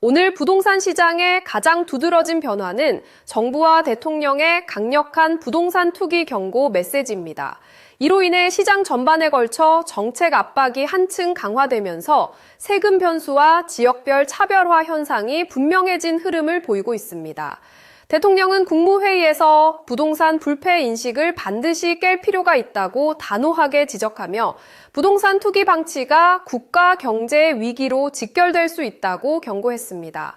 오늘 부동산 시장의 가장 두드러진 변화는 정부와 대통령의 강력한 부동산 투기 경고 메시지입니다. 이로 인해 시장 전반에 걸쳐 정책 압박이 한층 강화되면서 세금 변수와 지역별 차별화 현상이 분명해진 흐름을 보이고 있습니다. 대통령은 국무회의에서 부동산 불패 인식을 반드시 깰 필요가 있다고 단호하게 지적하며 부동산 투기 방치가 국가 경제 위기로 직결될 수 있다고 경고했습니다.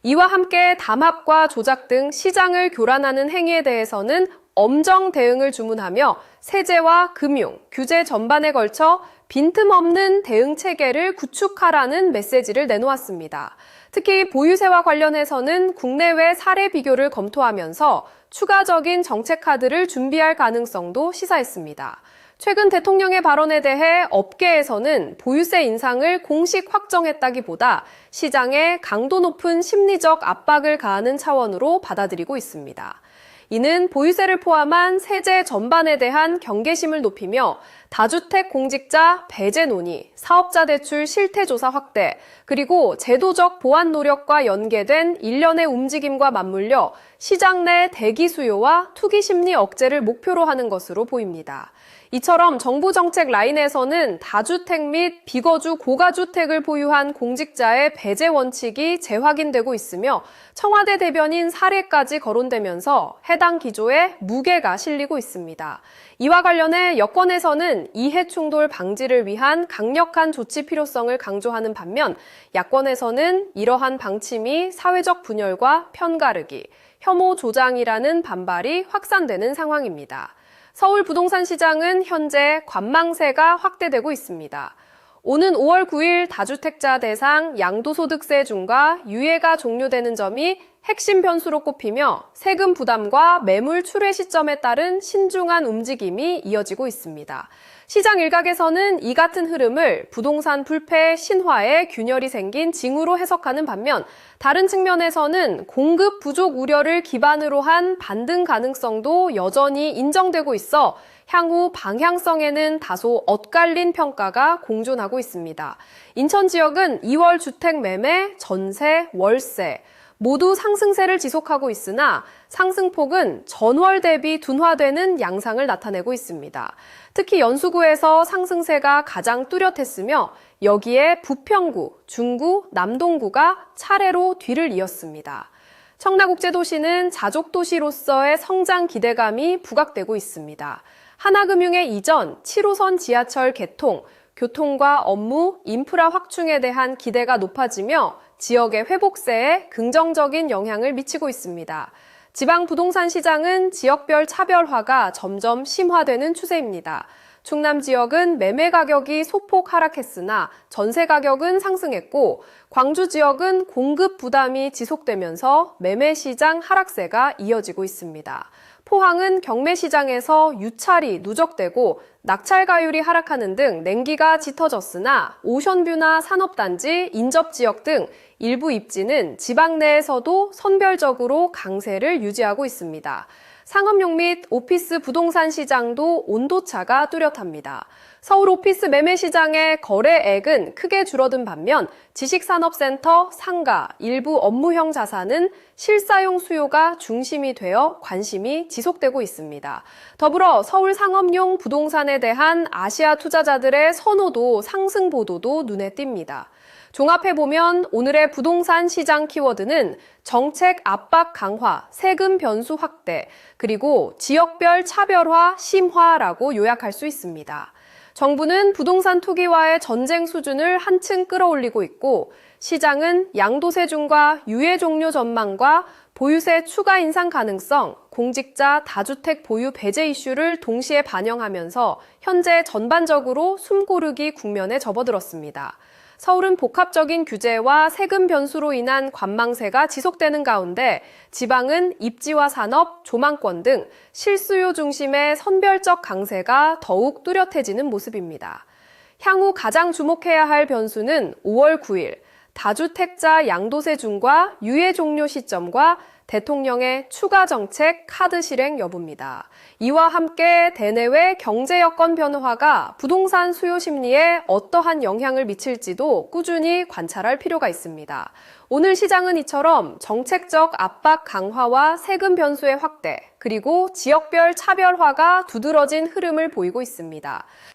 이와 함께 담합과 조작 등 시장을 교란하는 행위에 대해서는 엄정 대응을 주문하며 세제와 금융, 규제 전반에 걸쳐 빈틈없는 대응 체계를 구축하라는 메시지를 내놓았습니다. 특히 보유세와 관련해서는 국내외 사례 비교를 검토하면서 추가적인 정책 카드를 준비할 가능성도 시사했습니다. 최근 대통령의 발언에 대해 업계에서는 보유세 인상을 공식 확정했다기보다 시장에 강도 높은 심리적 압박을 가하는 차원으로 받아들이고 있습니다. 이는 보유세를 포함한 세제 전반에 대한 경계심을 높이며 다주택 공직자 배제 논의, 사업자 대출 실태조사 확대, 그리고 제도적 보완 노력과 연계된 일련의 움직임과 맞물려 시장 내 대기 수요와 투기 심리 억제를 목표로 하는 것으로 보입니다. 이처럼 정부 정책 라인에서는 다주택 및 비거주 고가주택을 보유한 공직자의 배제 원칙이 재확인되고 있으며 청와대 대변인 사례까지 거론되면서 해당 기조에 무게가 실리고 있습니다. 이와 관련해 여권에서는 이해 충돌 방지를 위한 강력한 조치 필요성을 강조하는 반면 야권에서는 이러한 방침이 사회적 분열과 편가르기, 혐오 조장이라는 반발이 확산되는 상황입니다. 서울 부동산 시장은 현재 관망세가 확대되고 있습니다. 오는 5월 9일 다주택자 대상 양도소득세 중과 유예가 종료되는 점이 핵심 변수로 꼽히며 세금 부담과 매물 출회 시점에 따른 신중한 움직임이 이어지고 있습니다. 시장 일각에서는 이 같은 흐름을 부동산 불패 신화에 균열이 생긴 징후로 해석하는 반면 다른 측면에서는 공급 부족 우려를 기반으로 한 반등 가능성도 여전히 인정되고 있어 향후 방향성에는 다소 엇갈린 평가가 공존하고 있습니다. 인천 지역은 2월 주택 매매, 전세, 월세 모두 상승세를 지속하고 있으나 상승폭은 전월 대비 둔화되는 양상을 나타내고 있습니다. 특히 연수구에서 상승세가 가장 뚜렷했으며 여기에 부평구, 중구, 남동구가 차례로 뒤를 이었습니다. 청라국제도시는 자족도시로서의 성장 기대감이 부각되고 있습니다. 하나금융의 이전, 7호선 지하철 개통, 교통과 업무, 인프라 확충에 대한 기대가 높아지며 지역의 회복세에 긍정적인 영향을 미치고 있습니다. 지방 부동산 시장은 지역별 차별화가 점점 심화되는 추세입니다. 충남 지역은 매매 가격이 소폭 하락했으나 전세 가격은 상승했고 광주 지역은 공급 부담이 지속되면서 매매 시장 하락세가 이어지고 있습니다. 포항은 경매 시장에서 유찰이 누적되고 낙찰가율이 하락하는 등 냉기가 짙어졌으나 오션뷰나 산업단지, 인접지역 등 일부 입지는 지방 내에서도 선별적으로 강세를 유지하고 있습니다. 상업용 및 오피스 부동산 시장도 온도차가 뚜렷합니다. 서울 오피스 매매 시장의 거래액은 크게 줄어든 반면 지식산업센터, 상가, 일부 업무형 자산은 실사용 수요가 중심이 되어 관심이 지속되고 있습니다. 더불어 서울 상업용 부동산에 대한 아시아 투자자들의 선호도 상승 보도도 눈에 띕니다. 종합해보면 오늘의 부동산 시장 키워드는 정책 압박 강화, 세금 변수 확대, 그리고 지역별 차별화 심화라고 요약할 수 있습니다. 정부는 부동산 투기와의 전쟁 수준을 한층 끌어올리고 있고 시장은 양도세 중과 유예 종료 전망과 보유세 추가 인상 가능성, 공직자 다주택 보유 배제 이슈를 동시에 반영하면서 현재 전반적으로 숨고르기 국면에 접어들었습니다. 서울은 복합적인 규제와 세금 변수로 인한 관망세가 지속되는 가운데 지방은 입지와 산업, 조망권 등 실수요 중심의 선별적 강세가 더욱 뚜렷해지는 모습입니다. 향후 가장 주목해야 할 변수는 5월 9일 다주택자 양도세 중과 유예 종료 시점과 대통령의 추가 정책 카드 실행 여부입니다. 이와 함께 대내외 경제 여건 변화가 부동산 수요 심리에 어떠한 영향을 미칠지도 꾸준히 관찰할 필요가 있습니다. 오늘 시장은 이처럼 정책적 압박 강화와 세금 변수의 확대, 그리고 지역별 차별화가 두드러진 흐름을 보이고 있습니다.